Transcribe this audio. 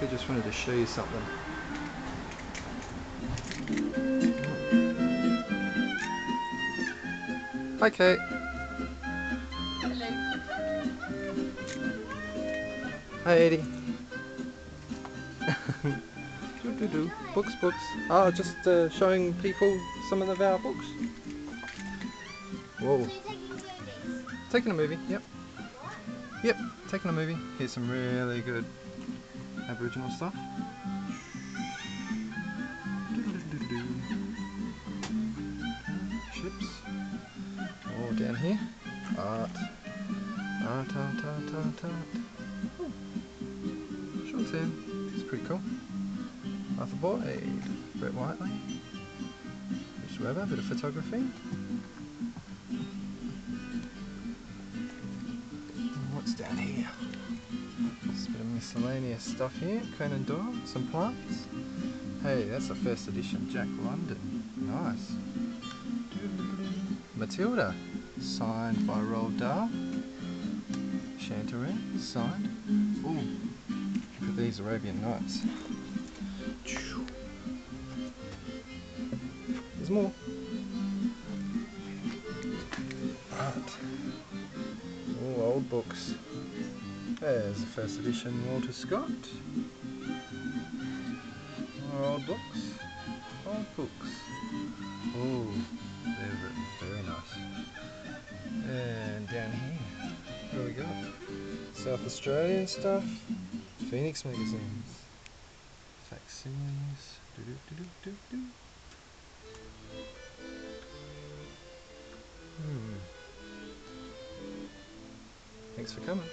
I just wanted to show you something. Hi Kate. Hello. Hi Eddie. Books. Oh, just showing people some of our books. Whoa. Taking a movie, yep. Yep, taking a movie. Here's some really good Aboriginal stuff. Ships. Oh, down here. Art. Art. Oh. Sean Sam. It's pretty cool. Arthur Boyd. Brett Whiteley. Bruce Weber, a bit of photography. What's down here? Just a bit of miscellaneous stuff here. Conan Doyle, some plants. Hey, that's the first edition. Jack London. Nice. Matilda, signed by Roald Dahl. Chanterin, signed. Ooh, look at these Arabian Nights. There's more. Art. Oh, old books. There's the first edition Walter Scott. More old books. Old books. Oh, they're written very nice. And down here, what do we got? South Australian stuff. Phoenix magazines. Facsimiles. Thanks for coming.